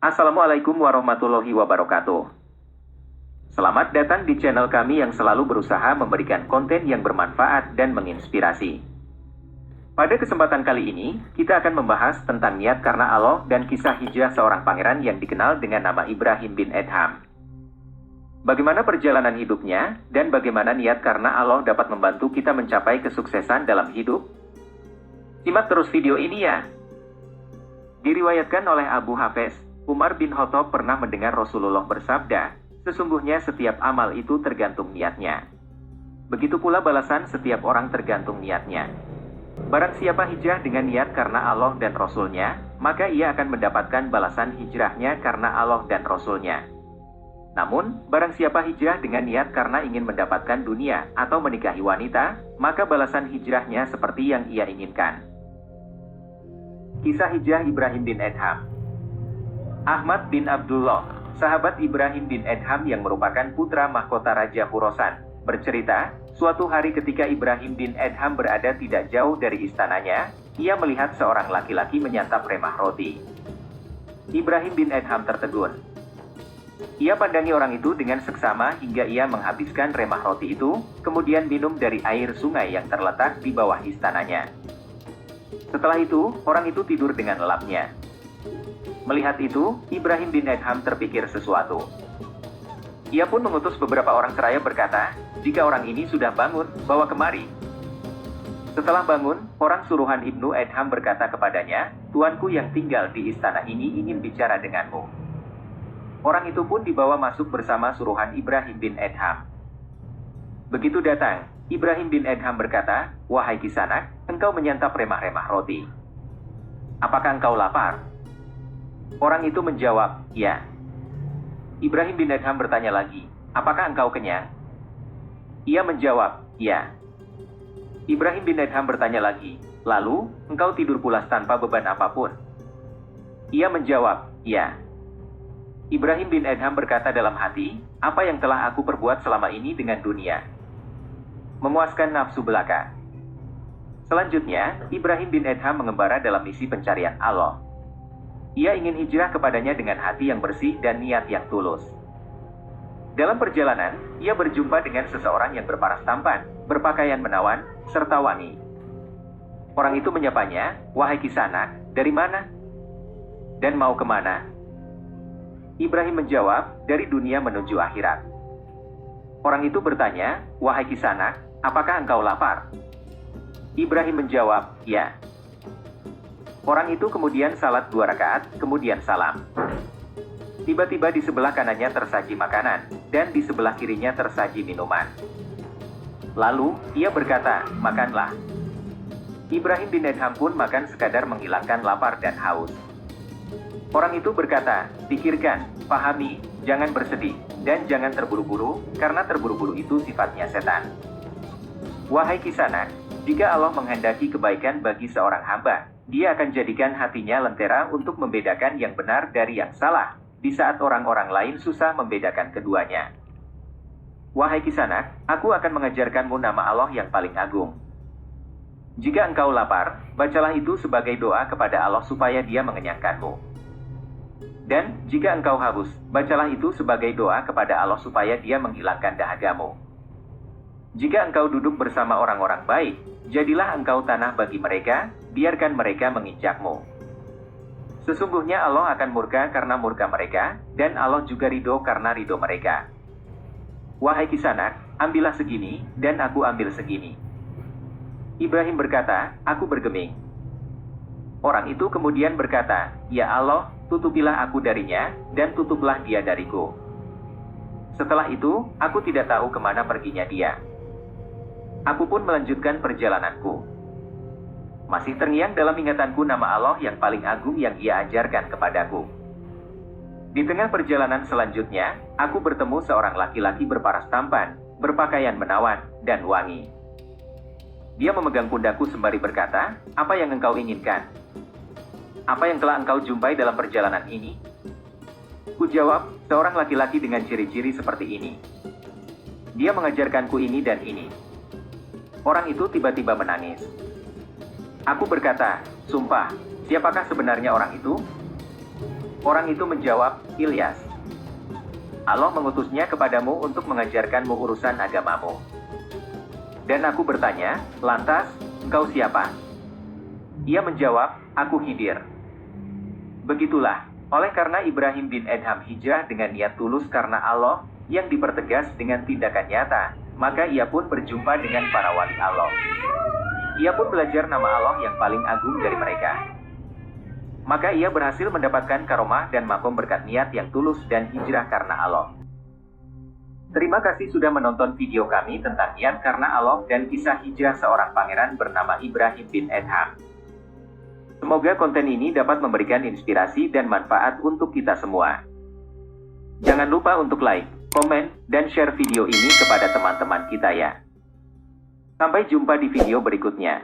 Assalamualaikum warahmatullahi wabarakatuh. Selamat datang di channel kami yang selalu berusaha memberikan konten yang bermanfaat dan menginspirasi. Pada kesempatan kali ini, kita akan membahas tentang niat karena Allah dan kisah hijrah seorang pangeran yang dikenal dengan nama Ibrahim bin Adham. Bagaimana perjalanan hidupnya, dan bagaimana niat karena Allah dapat membantu kita mencapai kesuksesan dalam hidup? Simak terus video ini ya. Diriwayatkan oleh Abu Hafez, Umar bin Khattab pernah mendengar Rasulullah bersabda, "Sesungguhnya setiap amal itu tergantung niatnya. Begitu pula balasan setiap orang tergantung niatnya. Barang siapa hijrah dengan niat karena Allah dan Rasul-Nya, maka ia akan mendapatkan balasan hijrahnya karena Allah dan Rasul-Nya. Namun, barang siapa hijrah dengan niat karena ingin mendapatkan dunia atau menikahi wanita, maka balasan hijrahnya seperti yang ia inginkan." Kisah hijrah Ibrahim bin Adham. Ahmad bin Abdullah, sahabat Ibrahim bin Adham yang merupakan putra mahkota Raja Khurasan, bercerita, suatu hari ketika Ibrahim bin Adham berada tidak jauh dari istananya, ia melihat seorang laki-laki menyantap remah roti. Ibrahim bin Adham tertegun. Ia pandangi orang itu dengan seksama hingga ia menghabiskan remah roti itu, kemudian minum dari air sungai yang terletak di bawah istananya. Setelah itu, orang itu tidur dengan lelapnya. Melihat itu, Ibrahim bin Adham terpikir sesuatu. Ia pun mengutus beberapa orang seraya berkata, "Jika orang ini sudah bangun, bawa kemari." Setelah bangun, orang suruhan Ibnu Adham berkata kepadanya, "Tuanku yang tinggal di istana ini ingin bicara denganmu." Orang itu pun dibawa masuk bersama suruhan Ibrahim bin Adham. Begitu datang, Ibrahim bin Adham berkata, "Wahai Kisanak, engkau menyantap remah-remah roti. Apakah engkau lapar?" Orang itu menjawab, "Ya." Ibrahim bin Adham bertanya lagi, "Apakah engkau kenyang?" Ia menjawab, "Ya." Ibrahim bin Adham bertanya lagi, "Lalu, engkau tidur pulas tanpa beban apapun?" Ia menjawab, "Ya." Ibrahim bin Adham berkata dalam hati, "Apa yang telah aku perbuat selama ini dengan dunia? Memuaskan nafsu belaka." Selanjutnya, Ibrahim bin Adham mengembara dalam misi pencarian Allah. Ia ingin hijrah kepadanya dengan hati yang bersih dan niat yang tulus. Dalam perjalanan, ia berjumpa dengan seseorang yang berparas tampan, berpakaian menawan, serta wangi. Orang itu menyapanya, "Wahai Kisanak, dari mana? Dan mau kemana?" Ibrahim menjawab, "Dari dunia menuju akhirat." Orang itu bertanya, "Wahai Kisanak, apakah engkau lapar?" Ibrahim menjawab, "Ya." Orang itu kemudian salat 2 rakaat, kemudian salam. Tiba-tiba di sebelah kanannya tersaji makanan, dan di sebelah kirinya tersaji minuman. Lalu, ia berkata, "Makanlah." Ibrahim bin Adham pun makan sekadar menghilangkan lapar dan haus. Orang itu berkata, "Pikirkan, pahami, jangan bersedih, dan jangan terburu-buru, karena terburu-buru itu sifatnya setan. Wahai Kisanak, jika Allah menghendaki kebaikan bagi seorang hamba, Dia akan jadikan hatinya lentera untuk membedakan yang benar dari yang salah, di saat orang-orang lain susah membedakan keduanya. Wahai Kisanak, aku akan mengajarkanmu nama Allah yang paling agung. Jika engkau lapar, bacalah itu sebagai doa kepada Allah supaya Dia mengenyangkanmu. Dan, jika engkau haus, bacalah itu sebagai doa kepada Allah supaya Dia menghilangkan dahagamu. Jika engkau duduk bersama orang-orang baik, jadilah engkau tanah bagi mereka, biarkan mereka menginjakmu. Sesungguhnya Allah akan murka karena murka mereka, dan Allah juga ridho karena ridho mereka. Wahai Kisanak, ambillah segini, dan aku ambil segini." Ibrahim berkata, "Aku bergeming." Orang itu kemudian berkata, "Ya Allah, tutupilah aku darinya, dan tutuplah dia dariku." Setelah itu, aku tidak tahu kemana perginya dia. Aku pun melanjutkan perjalananku. Masih terngiang dalam ingatanku nama Allah yang paling agung yang Ia ajarkan kepadaku. Di tengah perjalanan selanjutnya, aku bertemu seorang laki-laki berparas tampan, berpakaian menawan, dan wangi. Dia memegang pundakku sembari berkata, "Apa yang engkau inginkan? Apa yang telah engkau jumpai dalam perjalanan ini?" Ku jawab, "Seorang laki-laki dengan ciri-ciri seperti ini. Dia mengajarkanku ini dan ini." Orang itu tiba-tiba menangis. Aku berkata, "Sumpah, siapakah sebenarnya orang itu?" Orang itu menjawab, Ilyas. Allah mengutusnya kepadamu untuk mengajarkanmu urusan agamamu. Dan aku bertanya, lantas, engkau siapa? Ia menjawab, aku Khidir. Begitulah, oleh karena Ibrahim bin Adham hijrah dengan niat tulus karena Allah, yang dipertegas dengan tindakan nyata, maka ia pun berjumpa dengan para wali Allah. Ia pun belajar nama Allah yang paling agung dari mereka. Maka ia berhasil mendapatkan karomah dan makom berkat niat yang tulus dan hijrah karena Allah. Terima kasih sudah menonton video kami tentang niat karena Allah dan kisah hijrah seorang pangeran bernama Ibrahim bin Adham. Semoga konten ini dapat memberikan inspirasi dan manfaat untuk kita semua. Jangan lupa untuk like, komen, dan share video ini kepada teman-teman kita ya. Sampai jumpa di video berikutnya.